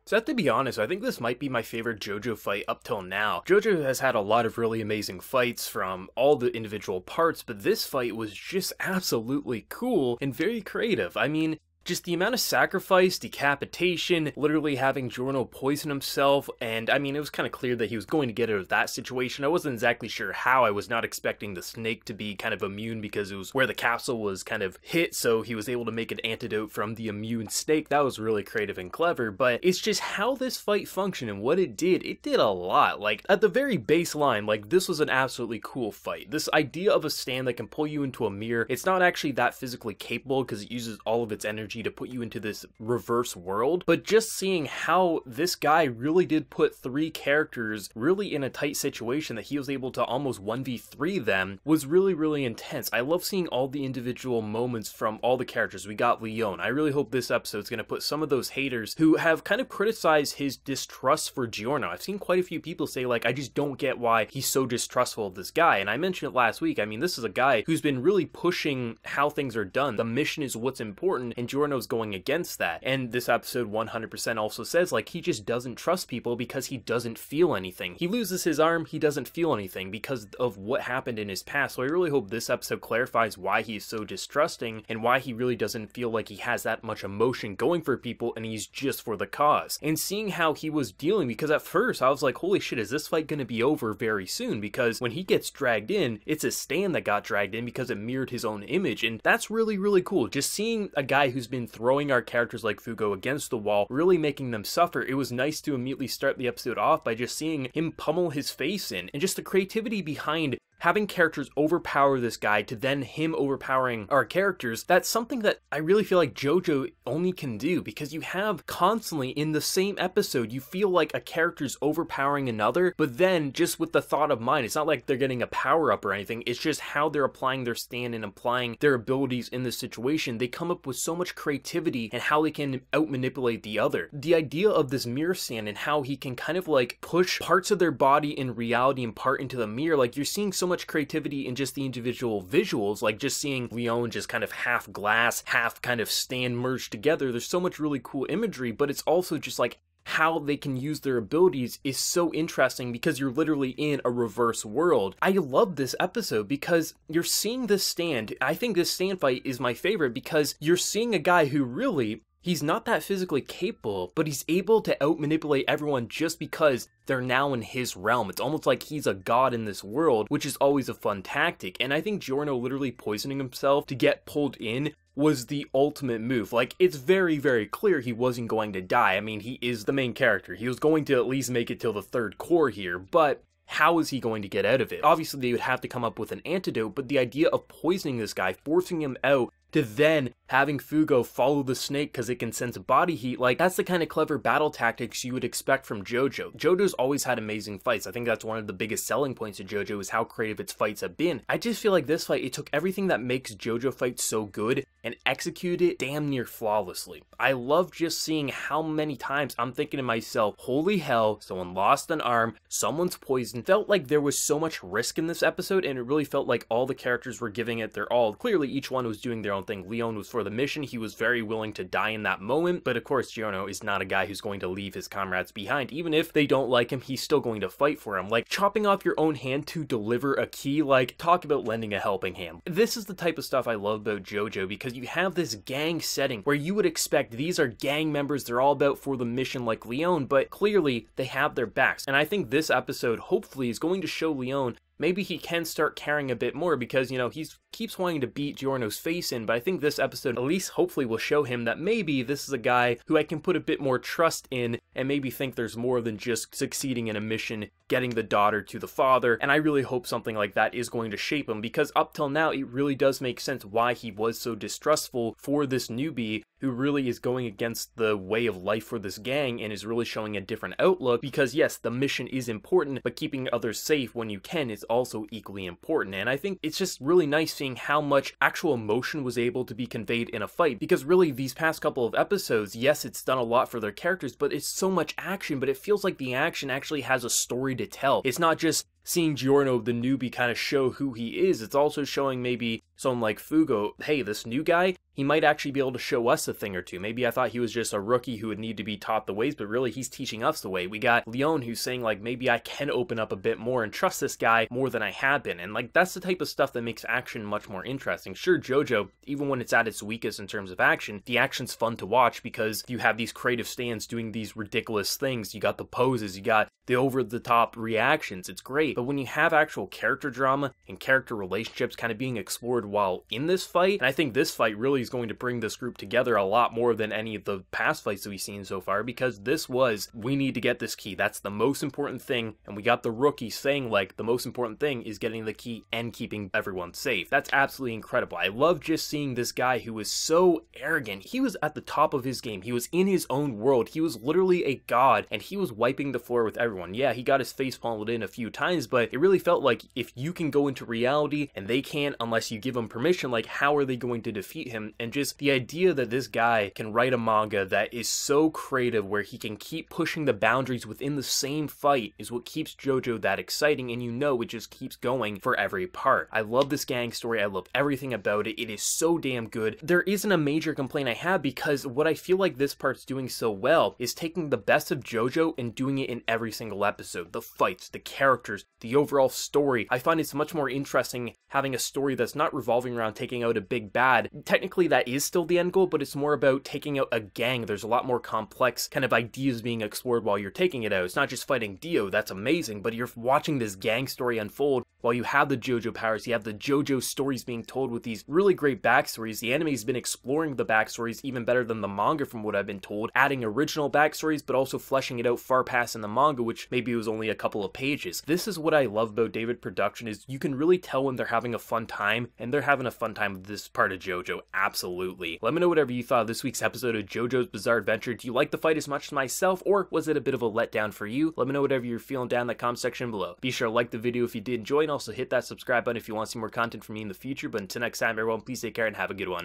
So I have to be honest, I think this might be my favorite JoJo fight up till now. JoJo has had a lot of really amazing fights from all the individual parts, but this fight was just absolutely cool and very creative. I mean, just the amount of sacrifice, decapitation, literally having Giorno poison himself, and I mean, it was kind of clear that he was going to get out of that situation. I wasn't exactly sure how. I was not expecting the snake to be kind of immune because it was where the capsule was kind of hit, so he was able to make an antidote from the immune snake. That was really creative and clever, but it's just how this fight functioned and what it did a lot. Like, at the very baseline, like, this was an absolutely cool fight. This idea of a stand that can pull you into a mirror, it's not actually that physically capable because it uses all of its energy to put you into this reverse world, but just seeing how this guy really did put 3 characters really in a tight situation that he was able to almost 1v3 them was really intense. I love seeing all the individual moments from all the characters. We got Leon. I really hope this episode's going to put some of those haters who have kind of criticized his distrust for Giorno. I've seen quite a few people say, like, I just don't get why he's so distrustful of this guy, and I mentioned it last week. I mean, this is a guy who's been really pushing how things are done. The mission is what's important, and Giorno's going against that. And this episode 100% also says, like, he just doesn't trust people because he doesn't feel anything. He loses his arm, he doesn't feel anything because of what happened in his past. So I really hope this episode clarifies why he's so distrusting and why he really doesn't feel like he has that much emotion going for people and he's just for the cause. And seeing how he was dealing, because at first I was like, holy shit, is this fight going to be over very soon? Because when he gets dragged in, it's a stand that got dragged in because it mirrored his own image, and that's really cool. Just seeing a guy who's been throwing our characters like Fugo against the wall, really making them suffer. It was nice to immediately start the episode off by just seeing him pummel his face in, and just the creativity behind having characters overpower this guy to then him overpowering our characters. That's something that I really feel like JoJo only can do, because you have constantly in the same episode, you feel like a character's overpowering another, but then just with the thought of mind, it's not like they're getting a power up or anything, it's just how they're applying their stand and applying their abilities in this situation. They come up with so much creativity and how they can out-manipulate the other. The idea of this mirror stand and how he can kind of like push parts of their body in reality and part into the mirror, like you're seeing so much creativity in just the individual visuals, like just seeing Leon just kind of half glass, half kind of stand merged together. There's so much really cool imagery, but it's also just like how they can use their abilities is so interesting because you're literally in a reverse world. I love this episode because you're seeing this stand. I think this stand fight is my favorite because you're seeing a guy who really, he's not that physically capable, but he's able to out-manipulate everyone just because they're now in his realm. It's almost like he's a god in this world, which is always a fun tactic. And I think Giorno literally poisoning himself to get pulled in was the ultimate move. Like, it's very clear he wasn't going to die. I mean, he is the main character. He was going to at least make it till the 3rd cour here, but how is he going to get out of it? Obviously, they would have to come up with an antidote, but the idea of poisoning this guy, forcing him out, to then having Fugo follow the snake because it can sense body heat, like, that's the kind of clever battle tactics you would expect from JoJo. JoJo's always had amazing fights. I think that's one of the biggest selling points of JoJo is how creative its fights have been. I just feel like this fight, it took everything that makes JoJo fights so good and executed it damn near flawlessly. I love just seeing how many times I'm thinking to myself, holy hell, someone lost an arm, someone's poisoned. Felt like there was so much risk in this episode, and it really felt like all the characters were giving it their all. Clearly, each one was doing their own thing. Leon was for the mission. He was very willing to die in that moment, but of course Giorno is not a guy who's going to leave his comrades behind. Even if they don't like him, he's still going to fight for him. Like, chopping off your own hand to deliver a key, like, talk about lending a helping hand. This is the type of stuff I love about JoJo, because you have this gang setting where you would expect these are gang members, they're all about for the mission like Leon, but clearly they have their backs. And I think this episode hopefully is going to show Leon maybe he can start caring a bit more, because, you know, he keeps wanting to beat Giorno's face in, but I think this episode at least hopefully will show him that maybe this is a guy who I can put a bit more trust in and maybe think there's more than just succeeding in a mission, getting the daughter to the father, and I really hope something like that is going to shape him, because up till now it really does make sense why he was so distrustful for this newbie who really is going against the way of life for this gang and is really showing a different outlook, because yes, the mission is important, but keeping others safe when you can is also equally important. And I think it's just really nice seeing how much actual emotion was able to be conveyed in a fight, because really these past couple of episodes, yes, it's done a lot for their characters, but it's so much action, but it feels like the action actually has a story to tell. It's not just seeing Giorno, the newbie, kind of show who he is. It's also showing maybe someone like Fugo, hey, this new guy, he might actually be able to show us a thing or two. Maybe I thought he was just a rookie who would need to be taught the ways, but really he's teaching us the way. We got Leon who's saying like, maybe I can open up a bit more and trust this guy more than I have been. And like, that's the type of stuff that makes action much more interesting. Sure, JoJo, even when it's at its weakest in terms of action, the action's fun to watch because you have these creative stands doing these ridiculous things. You got the poses, you got the over-the-top reactions. It's great. But when you have actual character drama and character relationships kind of being explored while in this fight, and I think this fight really is going to bring this group together a lot more than any of the past fights that we've seen so far, because this was, we need to get this key. That's the most important thing. And we got the rookie saying like, the most important thing is getting the key and keeping everyone safe. That's absolutely incredible. I love just seeing this guy who was so arrogant. He was at the top of his game. He was in his own world. He was literally a god, and he was wiping the floor with everyone. Yeah, he got his face palmed in a few times, but it really felt like if you can go into reality and they can't unless you give them permission, like how are they going to defeat him? And just the idea that this guy can write a manga that is so creative where he can keep pushing the boundaries within the same fight is what keeps JoJo that exciting, and you know it just keeps going for every part. I love this gang story. I love everything about it. It is so damn good. There isn't a major complaint I have, because what I feel like this part's doing so well is taking the best of JoJo and doing it in every single episode. The fights, the characters, the overall story. I find it's much more interesting having a story that's not revolving around taking out a big bad. Technically that is still the end goal, but it's more about taking out a gang. There's a lot more complex kind of ideas being explored while you're taking it out. It's not just fighting Dio, that's amazing, but you're watching this gang story unfold while you have the JoJo powers, you have the JoJo stories being told with these really great backstories. The anime's been exploring the backstories even better than the manga from what I've been told, adding original backstories but also fleshing it out far past in the manga, which maybe was only a couple of pages. This is what I love about David Production, is you can really tell when they're having a fun time, and they're having a fun time with this part of JoJo, absolutely. Let me know whatever you thought of this week's episode of JoJo's Bizarre Adventure. Do you like the fight as much as myself, or was it a bit of a letdown for you? Let me know whatever you're feeling down in the comment section below. Be sure to like the video if you did enjoy, and also hit that subscribe button if you want to see more content from me in the future. But until next time, everyone, please take care and have a good one.